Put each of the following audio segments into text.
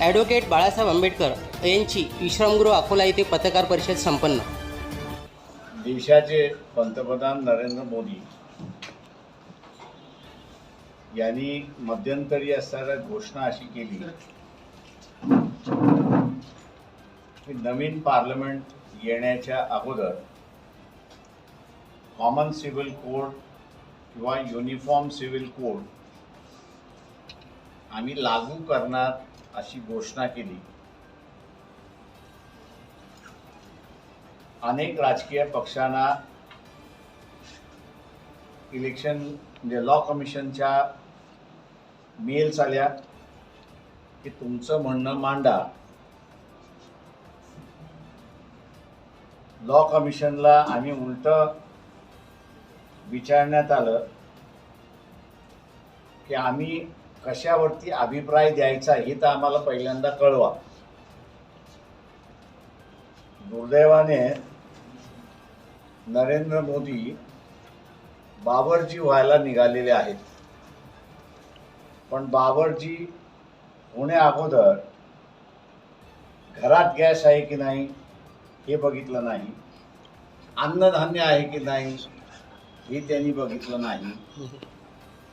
Advocate Balasaheb Ambedkar यांची विश्रामगृह अकोला येथे पत्रकार परिषद संपन्न. देशाचे पंतप्रधान नरेंद्र मोदी यांनी मध्यंतरी असताना घोषणा अशी केली की नवीन पार्लमेंट येण्याच्या अगोदर कॉमन सिव्हिल कोड किंवा युनिफॉर्म सिव्हिल कोड आम्ही लागू करणार अशी घोषणा केली. अनेक राजकीय पक्षांना इलेक्शन म्हणजे लॉ कमिशनच्या मेल्स आल्या की तुमचं म्हणणं मांडा. लॉ कमिशनला आम्ही उलट विचारण्यात आलं की आम्ही कशावरती अभिप्राय द्यायचा हे तर आम्हाला पहिल्यांदा कळवा. दुर्दैवाने नरेंद्र मोदी बाबरजी व्हायला निघालेले आहेत, पण बाबरजी होण्या अगोदर घरात गॅस आहे की नाही हे बघितलं नाही, अन्नधान्य आहे की नाही हे त्यांनी बघितलं नाही.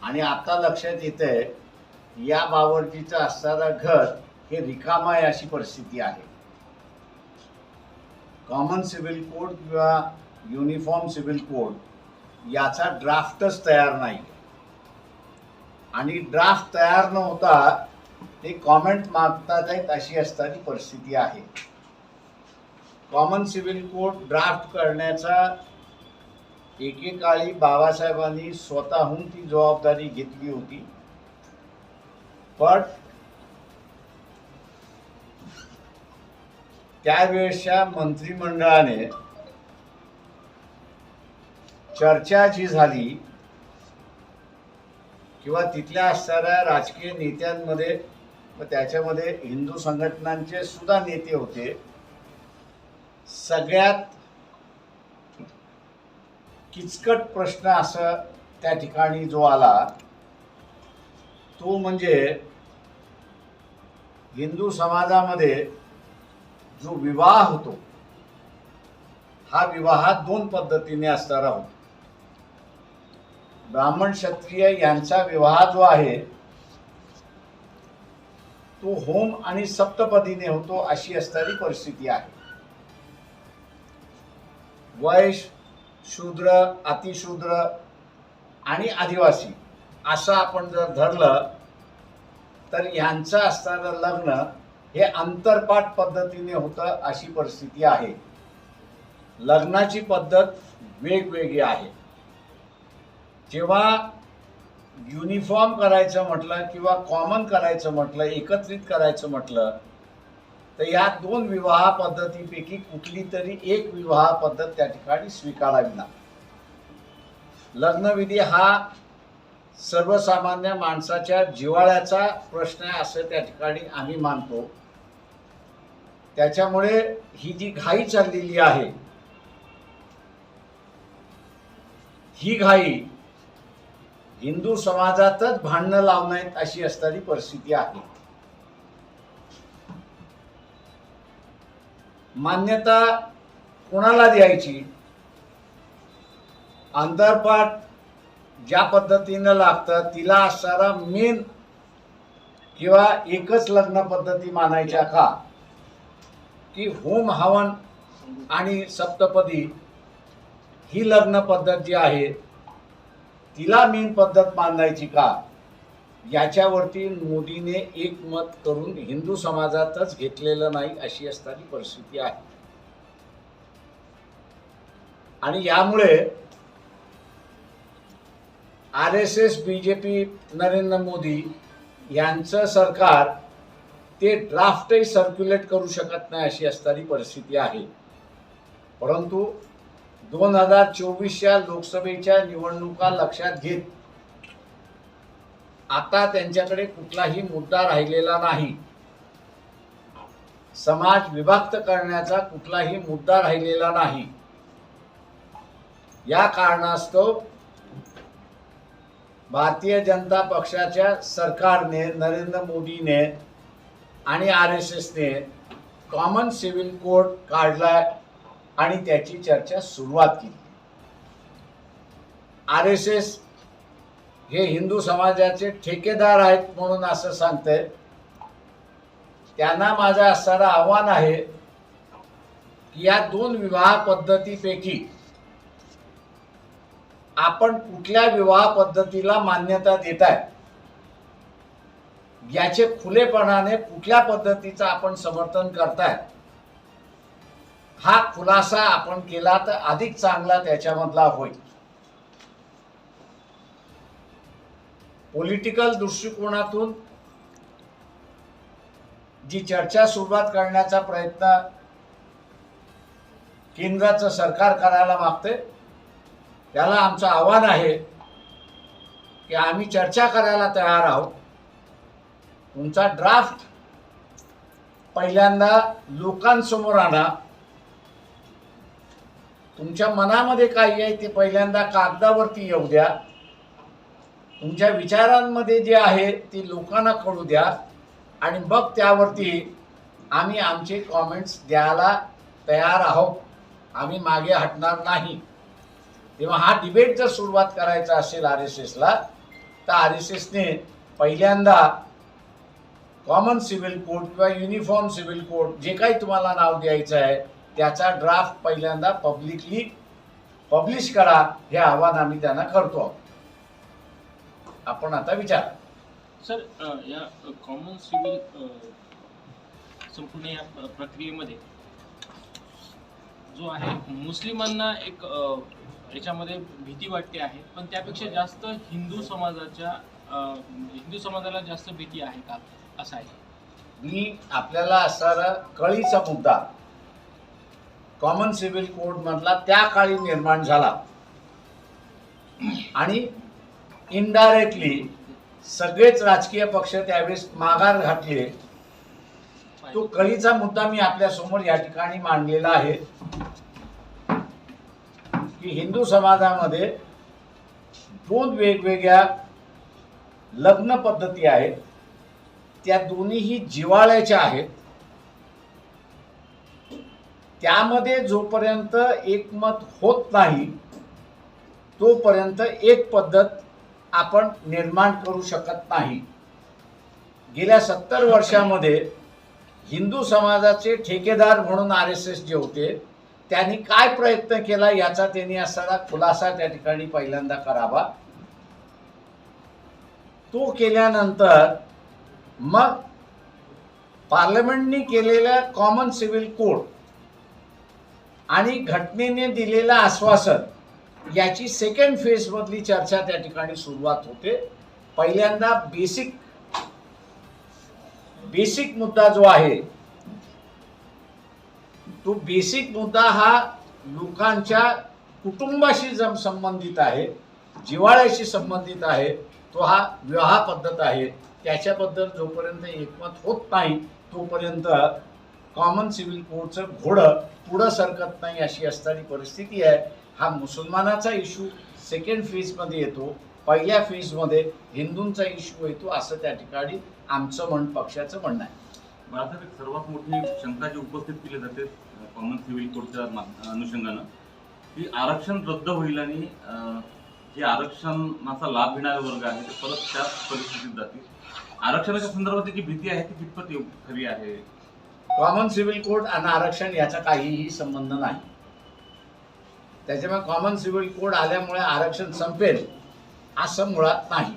आणि आता लक्षात येतंय या बाबरजीचं असणारं घर हे रिकाम आहे अशी परिस्थिती आहे. कॉमन सिव्हिल कोड किंवा युनिफॉर्म सिव्हिल कोड याचा ड्राफ्टच तयार नाही आणि ड्राफ्ट तयार न होता ते कॉमेंट मागतात आहेत अशी असणारी परिस्थिती आहे. कॉमन सिव्हिल कोड ड्राफ्ट करण्याचा एकेकाळी बाबासाहेबांनी स्वतःहून ती जबाबदारी घेतली होती, पण त्यावेळेसच्या मंत्रिमंडळाने चर्चा जी झाली किंवा तिथल्या असणाऱ्या राजकीय नेत्यांमध्ये व त्याच्यामध्ये हिंदू संघटनांचे सुद्धा नेते होते, सगळ्यात किचकट प्रश्न असं त्या ठिकाणी जो आला तो म्हणजे हिंदू समाजामध्ये जो विवाह होतो हा विवाह दोन पद्धतीने असणारा होतो. ब्राह्मण क्षत्रिय यांचा विवाह जो आहे तो होम आणि सप्तपदीने होतो अशी असणारी परिस्थिती आहे. वैश्य, शूद्र, अतिशूद्र आणि आदिवासी असं आपण जर धरलं तर यांचं असणारं लग्न हे अंतरपाठ पद्धतीने होतं अशी परिस्थिती आहे. लग्नाची पद्धत वेगवेगळी आहे. जेव्हा युनिफॉर्म करायचं म्हटलं किंवा कॉमन करायचं म्हटलं, एकत्रित करायचं म्हटलं तर या दोन विवाह पद्धतीपैकी कुठली तरी एक विवाह पद्धत त्या ठिकाणी स्वीकारावी लागते. लग्नविधी हा सर्वसामान्य माणसाच्या जिव्हाळ्याचा प्रश्न आहे असं त्या ठिकाणी आम्ही मानतो. त्याच्यामुळे ही जी घाई चाललेली आहे ही घाई हिंदू समाजातच भांडणं लावण्यात अशी असणारी परिस्थिती आहे. मान्यता कोणाला द्यायची, अंतरपाठ ज्या पद्धतीनं लागतं तिला असणारा मेन किंवा एकच लग्न पद्धती मानायच्या का, की होम हवन आणि सप्तपदी ही लग्न पद्धत जी आहे तिला मेन पद्धत मानायची का, याच्यावरती मोदीने एक मत करून हिंदू समाजातच घेतलेलं नाही अशी असणारी परिस्थिती आहे. आणि यामुळे RSS, BJP, नरेंद्र मोदी यांचं सरकार ते ड्राफ्टही सर्क्युलेट करू शकत नाही अशी असणारी परिस्थिती आहे. परंतु 2024च्या लोकसभेच्या निवडणुका लक्षात घेत आता त्यांच्याकडे कुठलाही मुद्दा राहिलेला नाही. समाज विभक्त करण्याचा कुठलाही मुद्दा राहिलेला नाही. या कारणास्तव भारतीय जनता पक्षाच्या सरकारने, नरेंद्र मोदीने आणि RSSने कॉमन सिव्हिल कोड काढलाय आणि त्याची चर्चा सुरुवात केली. RSS हे हिंदू समाजाचे ठेकेदार आहेत म्हणून असं सांगतंय. त्यांना माझं असणारं आव्हान आहे की या दोन विवाह पद्धतीपैकी आपण कुठल्या विवाह पद्धतीला मान्यता देताय, याचे खुलेपणाने कुठल्या पद्धतीचं आपण समर्थन करताय, हा खुलासा आपण केला तर अधिक चांगला त्याच्यामधला होईल. पॉलिटिकल दृष्टिकोनातून जी चर्चा सुरुवात करण्याचा प्रयत्न केंद्राचं सरकार करायला मागते, त्याला आमचं आव्हान आहे की आम्ही चर्चा करायला तयार आहोत. तुमचा ड्राफ्ट पहिल्यांदा लोकांसमोर आणा. तुमच्या मनामध्ये काय आहे ते पहिल्यांदा कागदावरती येऊ द्या. तुमच्या विचारांमध्ये जे आहे ते लोकांना कळू द्या आणि मग त्यावरती आम्ही आमचे कॉमेंट्स द्यायला तयार आहोत. आम्ही मागे हटणार नाही. तेव्हा हा डिबेट जर सुरुवात करायचा असेल RSSला, तर RSSने पहिल्यांदा कॉमन सिव्हिल कोड किंवा युनिफॉर्म सिव्हिल कोड जे काही तुम्हाला नाव द्यायचं आहे त्याचा ड्राफ्ट पहिल्यांदा पब्लिकली पब्लिश करा, हे आव्हान आम्ही त्यांना करतो. आपण आता विचार सर, या कॉमन सिव्हिल संपूर्ण या प्रक्रियेमध्ये जो आहे मुस्लिमांना एक याच्यामध्ये भीती वाटते आहे, पण त्यापेक्षा जास्त हिंदू समाजाला जास्त भीती आहे का, असं आहे. मी आपल्याला असणारा कळीचा मुद्दा कॉमन सिव्हिल कोड मधला त्या काळी निर्माण झाला आणि इनडायरेक्टली सगळेच राजकीय पक्ष त्यावेळेस माघार घातले. तो कळीचा मुद्दा मी आपल्या समोर या ठिकाणी मांडलेला आहे की हिंदू समाजामध्ये दोन वेगवेगळ्या लग्न पद्धती आहेत. त्या दोन्हीही जिव्हाळ्याच्या आहेत. त्यामध्ये जोपर्यंत एकमत होत नाही तोपर्यंत एक पद्धत आपण निर्माण करू शकत नाही. गेल्या 70 वर्षामध्ये हिंदू समाजाचे ठेकेदार म्हणून RSS जे होते त्यांनी काय प्रयत्न केला याचा त्यांनी असणारा खुलासा त्या ठिकाणी पहिल्यांदा करावा. तो केल्यानंतर मग पार्लमेंटने केलेल्या कॉमन सिव्हिल कोड आणि घटनेने दिलेलं आश्वासन याची सेकंड फेज मधली चर्चा त्या ठिकाणी सुरुवात होते. पहिल्यांदा बेसिक मुद्दा जो आहे तो बेसिक मुद्दा हा लोकांच्या कुटुंबाशी संबंधित आहे, जिव्हाळ्याशी संबंधित आहे. तो हा विवाह पद्धत आहे. त्याच्याबद्दल जोपर्यंत एकमत होत नाही तोपर्यंत कॉमन सिव्हिल कोडचं घोडं पुढं सरकत नाही, अशी असणारी परिस्थिती आहे. हा मुसलमानाचा इश्यू सेकंड फेजमध्ये येतो. पहिल्या फेजमध्ये हिंदूंचा इश्यू येतो, असं त्या ठिकाणी आमचं पक्षाचं म्हणणं आहे. भारतात एक सर्वात मोठी शंका जी उपस्थित केली जाते कॉमन सिव्हिल कोडच्या अनुषंगानं की आरक्षण रद्द होईल आणि जे आरक्षणाचा लाभ घेणारे वर्ग आहे ते परत त्याच परिस्थितीत जातील. आरक्षणाच्या संदर्भात जी भीती आहे ती कितपत खरी आहे? कॉमन सिव्हिल कोड आणि आरक्षण याचा काहीही संबंध नाही. त्याच्यामुळे कॉमन सिव्हिल कोड आल्यामुळे आरक्षण संपेल असं मुळात नाही.